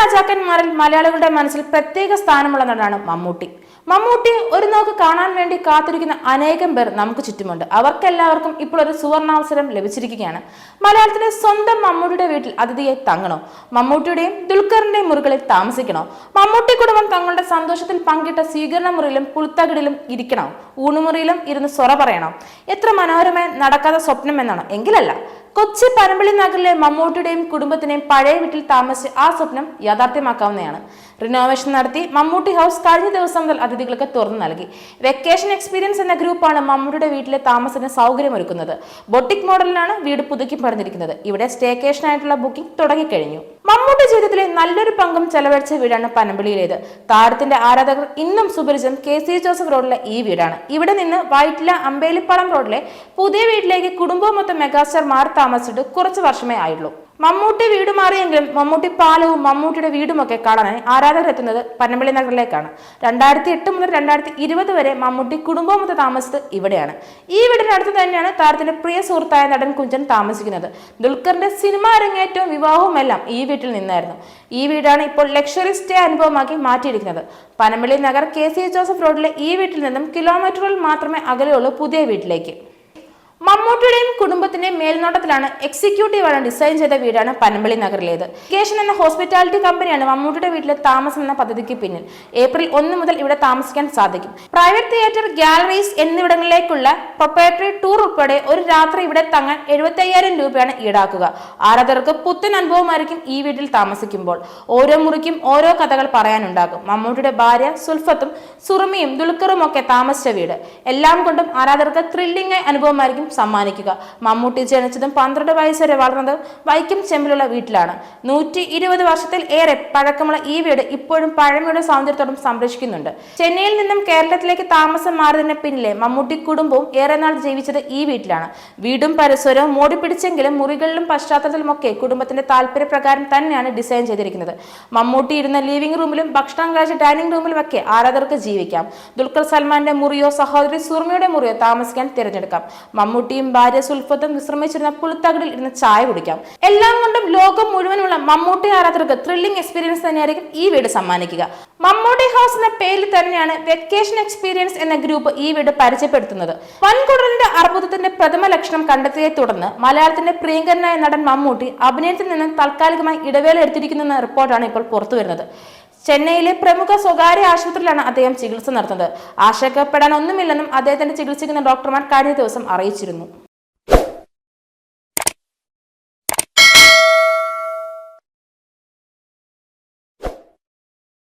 രാജാക്കന്മാരിൽ മലയാളികളുടെ മനസ്സിൽ പ്രത്യേക സ്ഥാനമുള്ള നടനാണ് മമ്മൂട്ടി. മമ്മൂട്ടി ഒരു നോക്ക് കാണാൻ വേണ്ടി കാത്തിരിക്കുന്ന അനേകം പേർ നമുക്ക് ചുറ്റുമുണ്ട്. അവർക്കെല്ലാവർക്കും ഇപ്പോൾ ഒരു സുവർണാവസരം ലഭിച്ചിരിക്കുകയാണ്. മലയാളത്തിലെ സ്വന്തം മമ്മൂട്ടിയുടെ വീട്ടിൽ അതിഥിയായി തങ്ങണോ? മമ്മൂട്ടിയുടെയും ദുൽഖറിന്റെയും മുറികളിൽ താമസിക്കണോ? മമ്മൂട്ടി കുടുംബം തങ്ങളുടെ സന്തോഷത്തിൽ പങ്കിട്ട സ്വീകരണ മുറിയിലും പുൽത്തകിടിലും ഇരിക്കണോ? ഊണുമുറിയിലും ഇരുന്ന് സൊറ പറയണോ? എത്ര മനോഹരമായി നടക്കാത്ത സ്വപ്നം എന്നാണ്? എങ്കിലല്ല. കൊച്ചി പനമ്പള്ളി നഗറിലെ മമ്മൂട്ടിയുടെയും കുടുംബത്തിനെയും പഴയ വീട്ടിൽ താമസിച്ച് ആ സ്വപ്നം യാഥാർത്ഥ്യമാക്കാവുന്നതാണ്. റിനോവേഷൻ നടത്തി മമ്മൂട്ടി ഹൗസ് കഴിഞ്ഞ ദിവസം മുതൽ അതിഥികൾക്ക് തുറന്നു നൽകി. വെക്കേഷൻ എക്സ്പീരിയൻസ് എന്ന ഗ്രൂപ്പാണ് മമ്മൂട്ടിയുടെ വീട്ടിലെ താമസത്തിന് സൗകര്യമൊരുക്കുന്നത്. ബൊട്ടിക് മോഡലിലാണ് വീട് പുതുക്കി പണിതിരിക്കുന്നത്. ഇവിടെ സ്റ്റേക്കേഷനായിട്ടുള്ള ബുക്കിംഗ് തുടങ്ങിക്കഴിഞ്ഞു. മമ്മൂട്ടി ജീവിതത്തിലെ നല്ലൊരു പങ്കും ചെലവഴിച്ച വീടാണ് പനമ്പള്ളിയിലേത്. താരത്തിന്റെ ആരാധകർ ഇന്നും സുപരിചിതം KC ജോസഫ് റോഡിലെ ഈ വീടാണ്. ഇവിടെ നിന്ന് വൈറ്റില അമ്പേലിപ്പാളം റോഡിലെ പുതിയ വീട്ടിലേക്ക് കുടുംബമൊത്തം മെഗാസ്റ്റാർ മാറി താമസിച്ചിട്ട് കുറച്ച് വർഷമേ ആയുള്ളൂ. മമ്മൂട്ടി വീട് മാറിയെങ്കിലും മമ്മൂട്ടി പാലവും മമ്മൂട്ടിയുടെ വീടുമൊക്കെ കാണാനായി ആരാധകർ എത്തുന്നത് പനമ്പള്ളി നഗറിലേക്കാണ്. 2008 മുതൽ 2020 വരെ മമ്മൂട്ടി കുടുംബമൊത്ത് താമസിച്ചത് ഇവിടെയാണ്. ഈ വീടിനടുത്ത് തന്നെയാണ് താരത്തിന്റെ പ്രിയ സുഹൃത്തായ നടൻ കുഞ്ചൻ താമസിക്കുന്നത്. ദുൽഖറിന്റെ സിനിമാ അരങ്ങേറ്റവും വിവാഹവും എല്ലാം ഈ വീട്ടിൽ നിന്നായിരുന്നു. ഈ വീടാണ് ഇപ്പോൾ ലക്ഷറി സ്റ്റേ അനുഭവമാക്കി മാറ്റിയിരിക്കുന്നത്. പനമ്പള്ളി നഗർ KC ജോസഫ് റോഡിലെ ഈ വീട്ടിൽ നിന്നും കിലോമീറ്ററുകൾ മാത്രമേ അകലെയുള്ളൂ പുതിയ വീട്ടിലേക്ക്. മമ്മൂട്ടിയുടെയും കുടുംബത്തിന്റെയും മേൽനോട്ടത്തിലാണ് എക്സിക്യൂട്ടീവാണ് ഡിസൈൻ ചെയ്ത വീടാണ് പനമ്പള്ളി നഗറിലേത്. കേഷൻ എന്ന ഹോസ്പിറ്റാലിറ്റി കമ്പനിയാണ് മമ്മൂട്ടിയുടെ വീട്ടിലെ താമസം എന്ന പദ്ധതിക്ക് പിന്നിൽ. ഏപ്രിൽ 1 മുതൽ ഇവിടെ താമസിക്കാൻ സാധിക്കും. പ്രൈവറ്റ് തിയേറ്റർ, ഗാലറീസ് എന്നിവിടങ്ങളിലേക്കുള്ള പ്രൊപ്പറേറ്ററി ടൂർ ഉൾപ്പെടെ ഒരു രാത്രി ഇവിടെ തങ്ങാൻ 75,000 രൂപയാണ് ഈടാക്കുക. ആരാധകർക്ക് പുത്തൻ അനുഭവമായിരിക്കും ഈ വീട്ടിൽ താമസിക്കുമ്പോൾ. ഓരോ മുറിക്കും ഓരോ കഥകൾ പറയാനുണ്ടാകും. മമ്മൂട്ടിയുടെ ഭാര്യ സുൽഫത്തും സുറുമിയും ദുൽഖറും ഒക്കെ താമസിച്ച വീട് എല്ലാം കൊണ്ടും ആരാധകർക്ക് ത്രില്ലിംഗ് അനുഭവമായിരിക്കും സമ്മാനിക്കുക. മമ്മൂട്ടി ജനിച്ചതും 12 വയസ്സ് വരെ വളർന്നതും വൈക്കം ചെമ്പിലുള്ള വീട്ടിലാണ്. 120 വർഷത്തിൽ ഏറെ പഴക്കമുള്ള ഈ വീട് ഇപ്പോഴും പഴമയുടെ സൗന്ദര്യത്തോടും സംരക്ഷിക്കുന്നുണ്ട്. ചെന്നൈയിൽ നിന്നും കേരളത്തിലേക്ക് താമസം മാറിയതിന് പിന്നിലെ മമ്മൂട്ടി കുടുംബവും ഏറെ നാൾ ജീവിച്ചത് ഈ വീട്ടിലാണ്. വീടും പരിസരവും മോടിപ്പിടിച്ചെങ്കിലും മുറികളിലും പശ്ചാത്തലത്തിലുമൊക്കെ കുടുംബത്തിന്റെ താല്പര്യപ്രകാരം തന്നെയാണ് ഡിസൈൻ ചെയ്തിരിക്കുന്നത്. മമ്മൂട്ടി ഇരുന്ന ലിവിംഗ് റൂമിലും ഭക്ഷണം കഴിച്ച ഡൈനിങ് റൂമിലും ഒക്കെ ആരാധകർക്ക് ജീവിക്കാം. ദുൽഖർ സൽമാന്റെ മുറിയോ സഹോദരി സുർമയുടെ മുറിയോ താമസിക്കാൻ തിരഞ്ഞെടുക്കാം. മമ്മൂട്ടിയും ഭാര്യ സുൽഫത്തും വിശ്രമിച്ചിരുന്ന പുൽത്തകിടിൽ ഇരുന്ന് ചായ കുടിക്കാം. എല്ലാം കൊണ്ടും ലോകം മുഴുവനുള്ള മമ്മൂട്ടി ആരാധകർക്ക് ത്രില്ലിംഗ് എക്സ്പീരിയൻസ് തന്നെയായിരിക്കും ഈ വീട് സമ്മാനിക്കുക. മമ്മൂട്ടി ഹൗസ് എന്ന പേരിൽ തന്നെയാണ് വെക്കേഷൻ എക്സ്പീരിയൻസ് എന്ന ഗ്രൂപ്പ് ഈ വീട് പരിചയപ്പെടുത്തുന്നത്. വൻകുടലിന്റെ അർബുദത്തിന്റെ പ്രഥമ ലക്ഷണം കണ്ടെത്തിയെ തുടർന്ന് മലയാളത്തിന്റെ പ്രിയങ്കരനായ നടൻ മമ്മൂട്ടി അഭിനയത്തിൽ നിന്ന് താൽക്കാലികമായി ഇടവേള എടുത്തിരിക്കുന്ന റിപ്പോർട്ടാണ് ഇപ്പോൾ പുറത്തുവരുന്നത്. ചെന്നൈയിലെ പ്രമുഖ സ്വകാര്യ ആശുപത്രിയിലാണ് അദ്ദേഹം ചികിത്സ നടത്തുന്നത്. ആശങ്കപ്പെടാൻ ഒന്നുമില്ലെന്നും അദ്ദേഹത്തിന്റെ ചികിത്സിക്കുന്ന ഡോക്ടർമാർ കഴിഞ്ഞ ദിവസം അറിയിച്ചിരുന്നു.